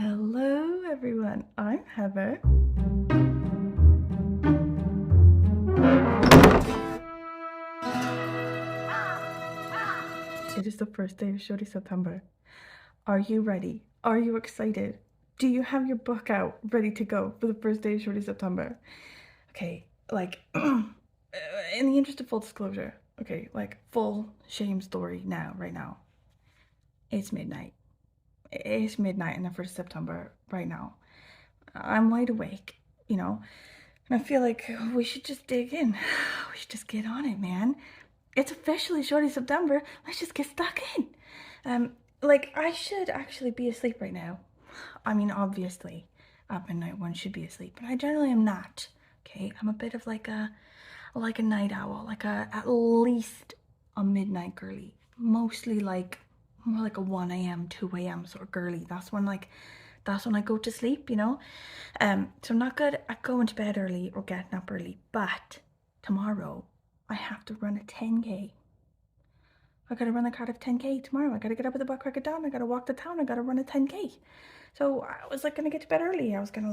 Hello everyone, I'm Heather. It is the first day of Shorty September. Are you ready? Are you excited? Do you have your book out ready to go for the first day of Shorty September? Okay, like, in the interest of full disclosure, okay, like full shame story now, right now. It's midnight. It's midnight on the 1st of September right now. I'm wide awake, and I feel like we should just dig in. We should just get on it, man. It's officially Shorty September. Let's just get stuck in. Like, I should actually be asleep right now. I mean, obviously, at midnight one should be asleep, but I generally am not. Okay, I'm a bit of like a night owl, at least a midnight girly. Mostly like more like a 1 a.m., 2 a.m. sort of girly. That's when I go to sleep, So I'm not good at going to bed early or getting up early, but tomorrow I have to run a 10K. I gotta run the Cardiff 10K tomorrow. I gotta get up at the butt crack of dawn. I gotta walk to town. I gotta run a 10K. So I was like gonna get to bed early. I was gonna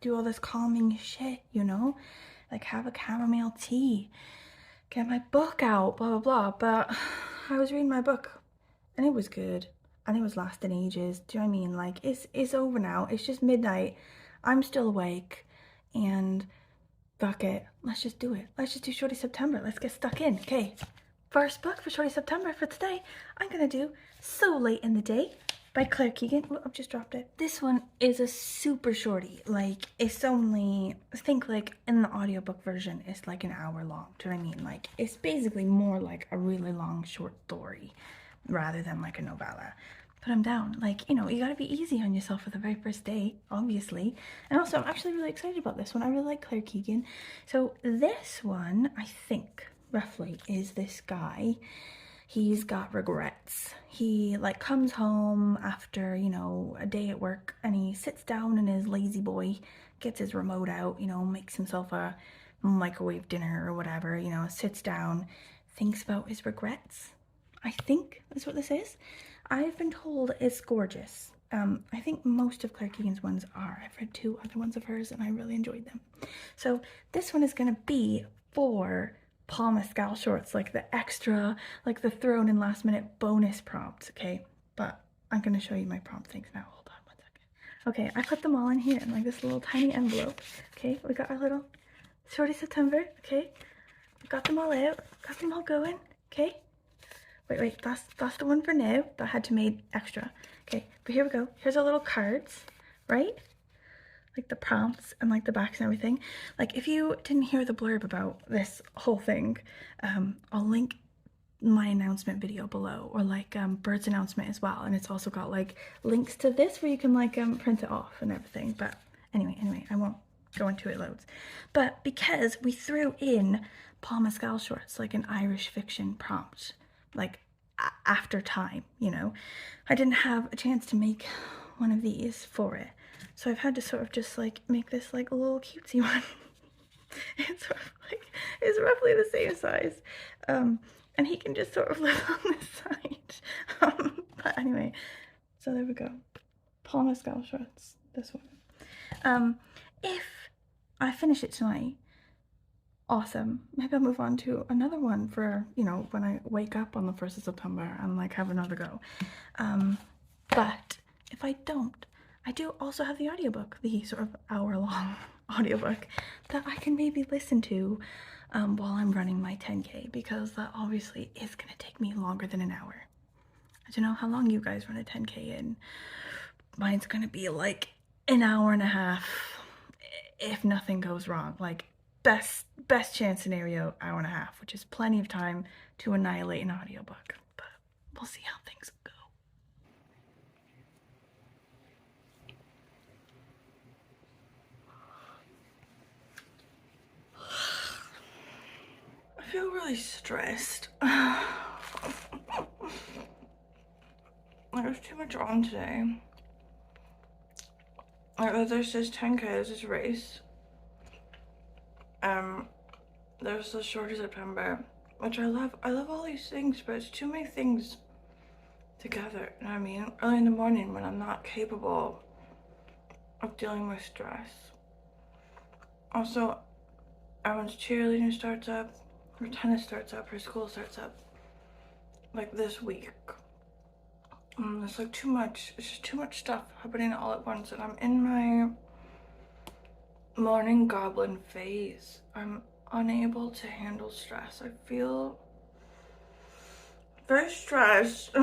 do all this calming shit, like have a chamomile tea, get my book out, blah, blah, blah. But I was reading my book and it was good. And it was lasting ages. Do you know what I mean? Like, it's over now. It's just midnight. I'm still awake. And fuck it. Let's just do it. Let's just do Shorty September. Let's get stuck in. Okay. First book for Shorty September for today, I'm going to do So Late in the Day by Clare Keegan. Oh, I've just dropped it. This one is a super shorty. Like, it's only, I think, like, in the audiobook version, it's like an hour long. Do you know what I mean? Like, it's basically more like a really long short story rather than like a novella. But I'm down. Like, you gotta be easy on yourself for the very first day, obviously. And also, I'm actually really excited about this one. I really like Clare Keegan. So this one, I think, roughly, is this guy. He's got regrets. He like comes home after, a day at work, and he sits down in his lazy boy, gets his remote out, makes himself a microwave dinner or whatever, sits down, thinks about his regrets. I think that's what this is. I've been told it's gorgeous. I think most of Clare Keegan's ones are. I've read 2 other ones of hers and I really enjoyed them. So this one is gonna be for Paul Mescal shorts, like the extra, like the thrown in last minute bonus prompts, okay? But I'm gonna show you my prompt things now. Hold on 1 second. Okay, I put them all in here in like this little tiny envelope. Okay, we got our little Shorty September, okay? We got them all out, got them all going, okay? Wait, that's the one for now. That had to made extra. Okay, but here we go. Here's our little cards, right? Like the prompts and like the backs and everything. Like, if you didn't hear the blurb about this whole thing, I'll link my announcement video below, or like Bert's announcement as well. And it's also got like links to this where you can like print it off and everything. But anyway, I won't go into it loads. But because we threw in Paul Mescal shorts, like an Irish fiction prompt, like after time, I didn't have a chance to make one of these for it, so I've had to sort of just like make this like a little cutesy one. It's sort of like, it's roughly the same size, and he can just sort of live on this side. But anyway, so there we go. Paul Mescal shorts, this one. If I finish it tonight, awesome. Maybe I'll move on to another one for, when I wake up on the 1st of September and like have another go. But if I don't, I do also have the audiobook, the sort of hour-long audiobook that I can maybe listen to while I'm running my 10K, because that obviously is going to take me longer than an hour. I don't know how long you guys run a 10K in. Mine's going to be like an hour and a half if nothing goes wrong. Like, best chance scenario, hour and a half, which is plenty of time to annihilate an audiobook. But we'll see how things go. I feel really stressed. There's too much on today. There's this 10K, there's this race. There's the Shorty September, which I love all these things, but it's too many things together. You know what I mean? Early in the morning when I'm not capable of dealing with stress. Also, everyone's cheerleading starts up, her tennis starts up, her school starts up. Like this week. It's like too much. It's just too much stuff happening all at once, and I'm in my morning goblin phase. I'm unable to handle stress. I feel very stressed.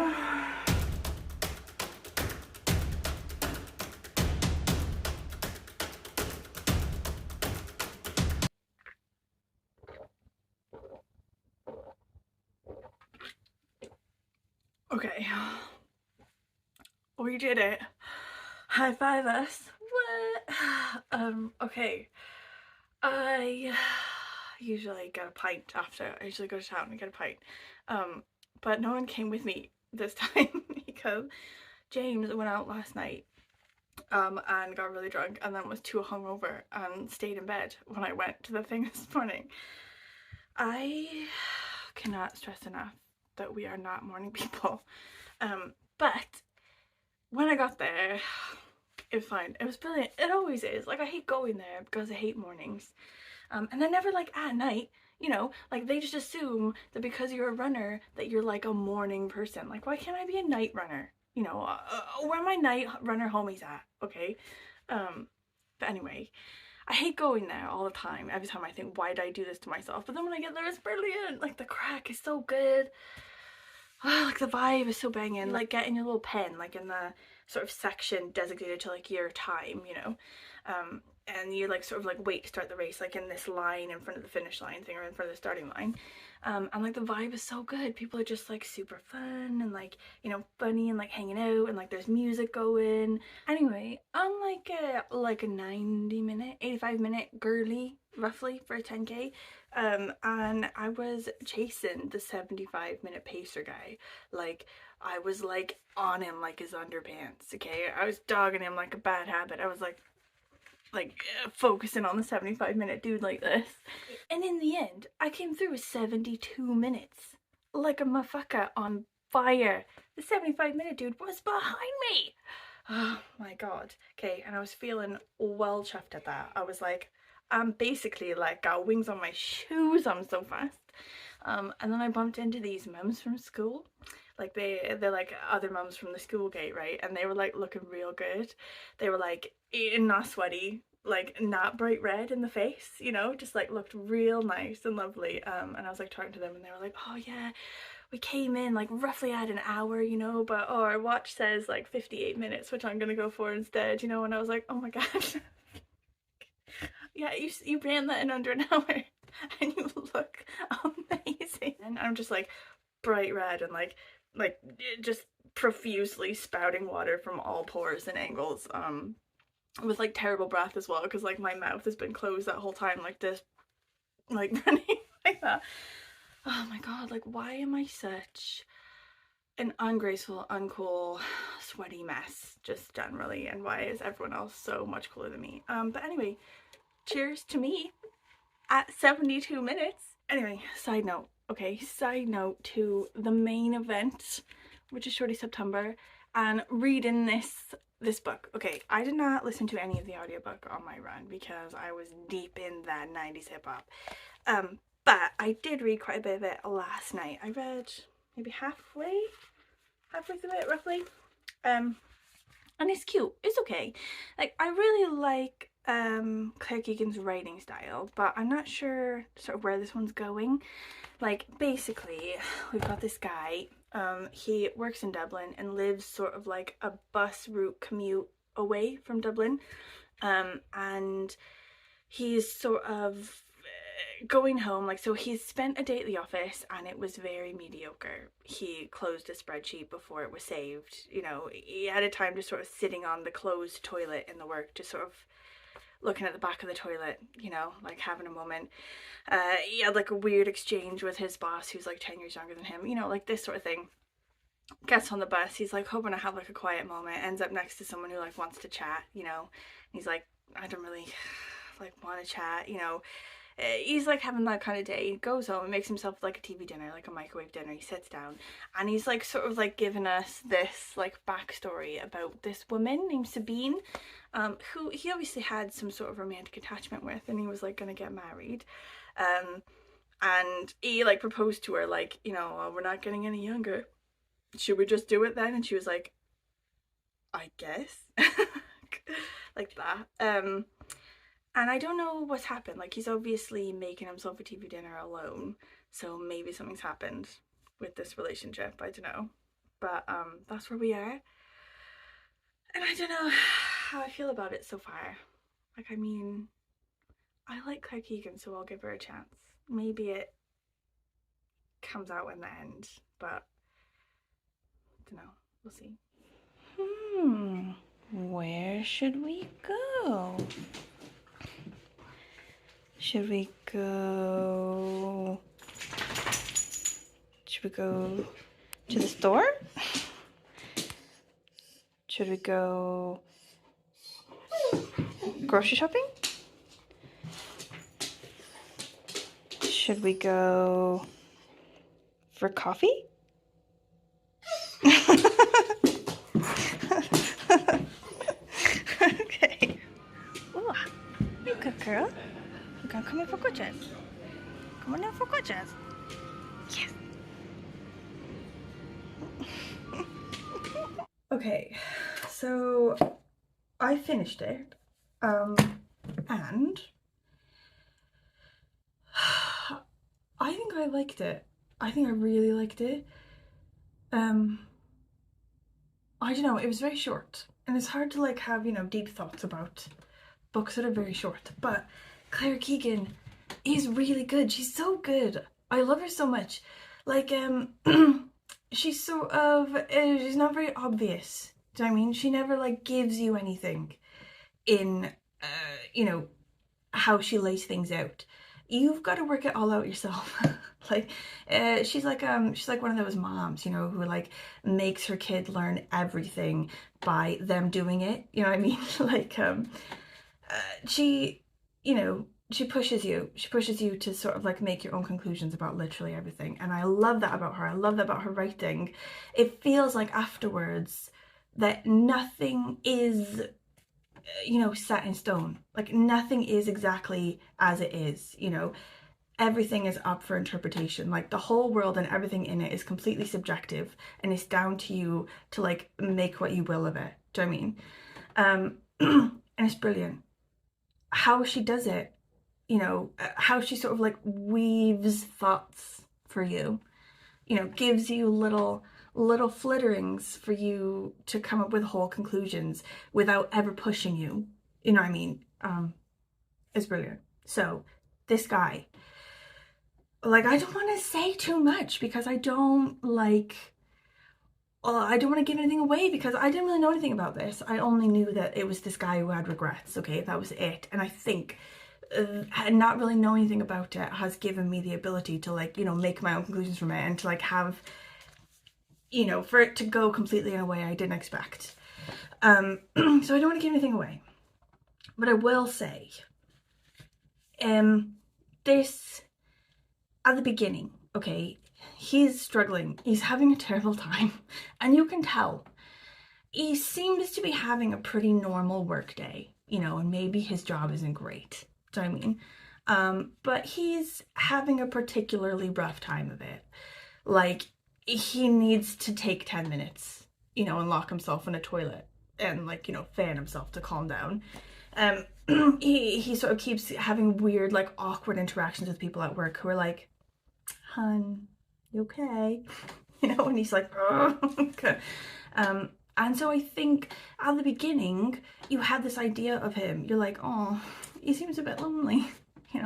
Okay, we did it. High five us. What? Okay. I usually get a pint after. I usually go to town and get a pint. But no one came with me this time because James went out last night and got really drunk and then was too hungover and stayed in bed when I went to the thing this morning. I cannot stress enough that we are not morning people. But when I got there, it was fine. It was brilliant. It always is. Like, I hate going there because I hate mornings. And I never like at night, you know, like they just assume that because you're a runner that you're like a morning person. Like, why can't I be a night runner? You know, where my night runner homies at, okay? But anyway, I hate going there all the time. Every time I think, why did I do this to myself? But then when I get there, it's brilliant. Like, the crack is so good. Like, the vibe is so banging. Like, getting your little pen, like in the sort of section designated to like your time, you know. And you like sort of like wait to start the race, like in this line in front of the finish line thing or in front of the starting line. And like the vibe is so good. People are just like super fun and like, you know, funny and like hanging out and like there's music going. Anyway, I'm like a 90-minute, 85-minute girly roughly for a 10k. And I was chasing the 75-minute pacer guy. Like, I was like on him like his underpants, okay? I was dogging him like a bad habit. I was like focusing on the 75-minute dude like this. And in the end, I came through with 72 minutes. Like a motherfucker on fire. The 75-minute dude was behind me. Oh my god. Okay, and I was feeling well chuffed at that. I was like, I'm basically like got wings on my shoes, I'm so fast. And then I bumped into these mums from school. Like they're like other mums from the school gate, right? And they were like looking real good. They were like not sweaty, like not bright red in the face, you know, just like looked real nice and lovely. And I was like talking to them and they were like, oh yeah, we came in like roughly at an hour, you know, but oh, our watch says like 58 minutes, which I'm gonna go for instead, you know. And I was like, oh my god. Yeah, you ran that in under an hour and you look amazing. And I'm just like bright red and like just profusely spouting water from all pores and angles, with like terrible breath as well, because like my mouth has been closed that whole time, like this, like running like that. Oh my god, like why am I such an ungraceful, uncool, sweaty mess just generally, and why is everyone else so much cooler than me? But anyway, cheers to me at 72 minutes. Anyway, side note, okay, side note to the main event, which is Shorty September, and reading this book. Okay, I did not listen to any of the audiobook on my run because I was deep in that 90s hip hop. But I did read quite a bit of it last night. I read maybe halfway through it roughly. And it's cute. It's okay. Like, I really like Clare Keegan's writing style, but I'm not sure sort of where this one's going. Like, basically, we've got this guy, he works in Dublin and lives sort of like a bus route commute away from Dublin, and he's sort of going home, like, so he's spent a day at the office and it was very mediocre. He closed a spreadsheet before it was saved, you know. He had a time just sort of sitting on the closed toilet in the work, just sort of looking at the back of the toilet, you know, like having a moment. He had like a weird exchange with his boss who's like 10 years younger than him, you know, like this sort of thing. Gets on the bus, he's like hoping to have like a quiet moment, ends up next to someone who like wants to chat, you know. He's like, I don't really like want to chat, you know. he's like having that kind of day. He goes home and makes himself like a TV dinner, like a microwave dinner. He sits down and he's like sort of like giving us this like backstory about this woman named Sabine, who he obviously had some sort of romantic attachment with, and he was like gonna get married. And he like proposed to her like, you know, oh, we're not getting any younger. Should we just do it then? And she was like, I guess. Like that. And I don't know what's happened. Like, he's obviously making himself a TV dinner alone, so maybe something's happened with this relationship. I don't know. But that's where we are. And I don't know how I feel about it so far. Like, I mean, I like Clare Keegan, so I'll give her a chance. Maybe it comes out in the end, but I don't know. We'll see. Where should we go? Should we go to the store? Should we go grocery shopping? Should we go for coffee? Okay. Ooh, good girl. You're gonna come in for coaches. Come on in for coaches. Yes. Okay, so I finished it, and I think I liked it. I think I really liked it. I don't know, it was very short, and it's hard to like have, you know, deep thoughts about books that are very short, but Clare Keegan is really good. She's so good. I love her so much. Like, she's sort of, she's not very obvious. Do you know what I mean? She never like gives you anything in, you know, how she lays things out. You've got to work it all out yourself. Like, she's like one of those moms, you know, who like makes her kid learn everything by them doing it. You know what I mean? Like, she, you know, she pushes you to sort of like make your own conclusions about literally everything. And I love that about her. I love that about her writing. It feels like afterwards that nothing is, you know, set in stone. Like, nothing is exactly as it is, you know. Everything is up for interpretation. Like, the whole world and everything in it is completely subjective, and it's down to you to like make what you will of it. Do you know what I mean? And it's brilliant how she does it, you know, how she sort of like weaves thoughts for you, you know, gives you little flitterings for you to come up with whole conclusions without ever pushing you. You know what I mean? It's brilliant. So this guy, like, I don't want to say too much because I don't like, I don't want to give anything away because I didn't really know anything about this. I only knew that it was this guy who had regrets. Okay, that was it. And I think not really knowing anything about it has given me the ability to like, you know, make my own conclusions from it and to like have, you know, for it to go completely in a way I didn't expect. So I don't want to give anything away, but I will say, this at the beginning, okay, he's struggling, he's having a terrible time, and you can tell. He seems to be having a pretty normal work day, you know, and maybe his job isn't great. Do you know what I mean? But he's having a particularly rough time of it. Like, he needs to take 10 minutes, you know, and lock himself in a toilet and like, you know, fan himself to calm down. He sort of keeps having weird, like, awkward interactions with people at work who are like, "Hun, you okay?" You know, and he's like, "Oh, okay." And so I think at the beginning, you had this idea of him. You're like, oh, he seems a bit lonely, you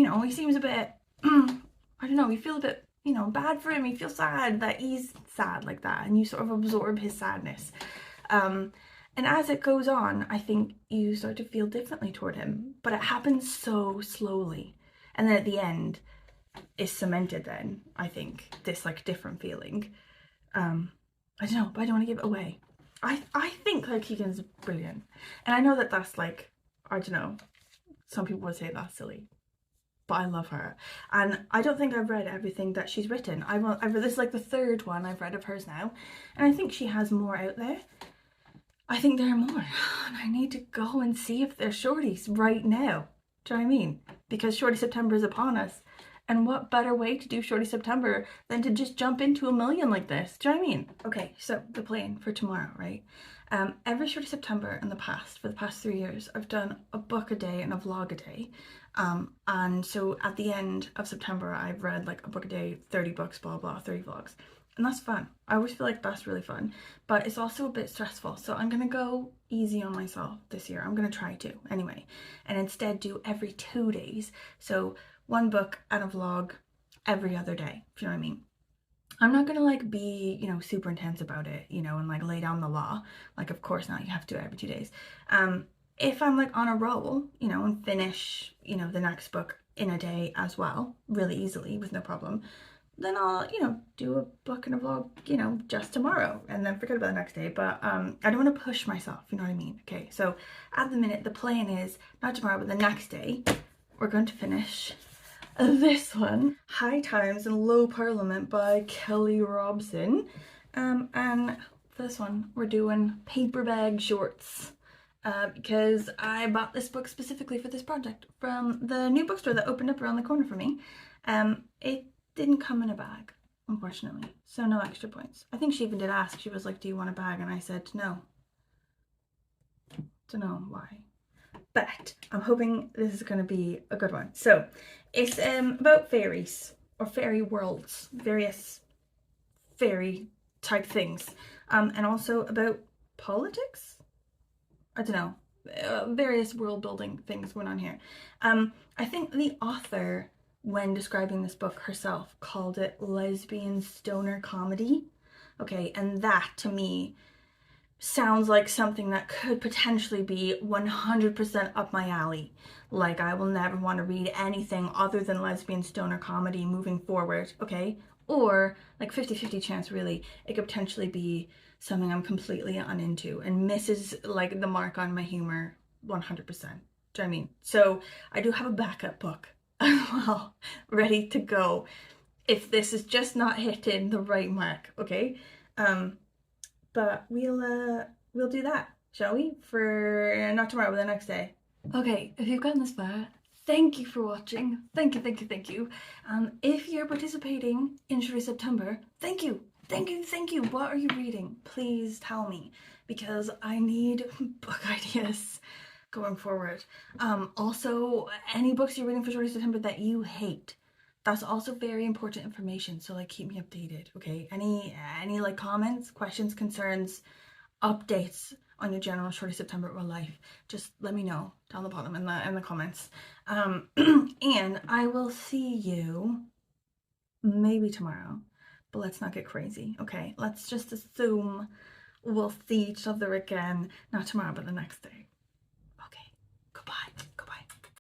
know, he seems a bit, I don't know, you feel a bit, you know, bad for him. You feel sad that he's sad like that, and you sort of absorb his sadness. And as it goes on, I think you start to feel differently toward him, but it happens so slowly. And then at the end, it's cemented then, I think, this like different feeling. I don't know, but I don't want to give it away. I think Clare Keegan's brilliant. And I know that that's like, I don't know, some people would say that's silly. but I love her. And I don't think I've read everything that she's written. I've read, this is like the third one I've read of hers now, and I think she has more out there. I think there are more, and I need to go and see if they're shorties right now. Do you know what I mean? Because Shorty September is upon us. And what better way to do Shorty September than to just jump into a million like this? Do you know what I mean? Okay, so the plan for tomorrow, right? Every Shorty September in the past, for the past 3 years, I've done a book a day and a vlog a day. And so at the end of September, I've read like a book a day, 30 books, blah, blah, 30 vlogs. And that's fun. I always feel like that's really fun, but it's also a bit stressful. So I'm gonna go easy on myself this year. I'm gonna try to anyway, and instead do every 2 days. So one book and a vlog every other day, if you know what I mean. I'm not gonna like be, you know, super intense about it, you know, and like lay down the law. Like, of course not, you have to do it every 2 days. If I'm like on a roll, you know, and finish, you know, the next book in a day as well, really easily with no problem, then I'll, you know, do a book and a vlog, you know, just tomorrow and then forget about the next day. But I don't want to push myself, you know what I mean? Okay, so at the minute, the plan is not tomorrow, but the next day, we're going to finish this one, High Times and Low Parliament by Kelly Robson. And for this one, we're doing paper bag shorts. Because I bought this book specifically for this project from the new bookstore that opened up around the corner for me. It didn't come in a bag, unfortunately, so no extra points. I think she even did ask. She was like, do you want a bag? And I said no. Don't know why, but I'm hoping this is going to be a good one. So it's about fairies or fairy worlds, various fairy type things, and also about politics. I don't know, various world building things going on here. I think the author, when describing this book herself, called it lesbian stoner comedy. Okay, and that to me sounds like something that could potentially be 100% up my alley. Like, I will never want to read anything other than lesbian stoner comedy moving forward, okay? Or like 50-50 chance really, it could potentially be something I'm completely uninto and misses like the mark on my humor 100%. Do you know what I mean? So I do have a backup book as well, ready to go if this is just not hitting the right mark, okay? But we'll do that, shall we? For not tomorrow, but the next day. Okay, if you've gotten this far, thank you for watching. Thank you, thank you, thank you. If you're participating in Shorty September, thank you. Thank you, thank you. What are you reading? Please tell me, because I need book ideas going forward. Also, any books you're reading for Shorty September that you hate, that's also very important information, so like keep me updated, okay? Any like comments, questions, concerns, updates on your general Shorty September or life, just let me know down the bottom in the comments. And I will see you maybe tomorrow, but let's not get crazy, okay? Let's just assume we'll see each other again, not tomorrow, but the next day.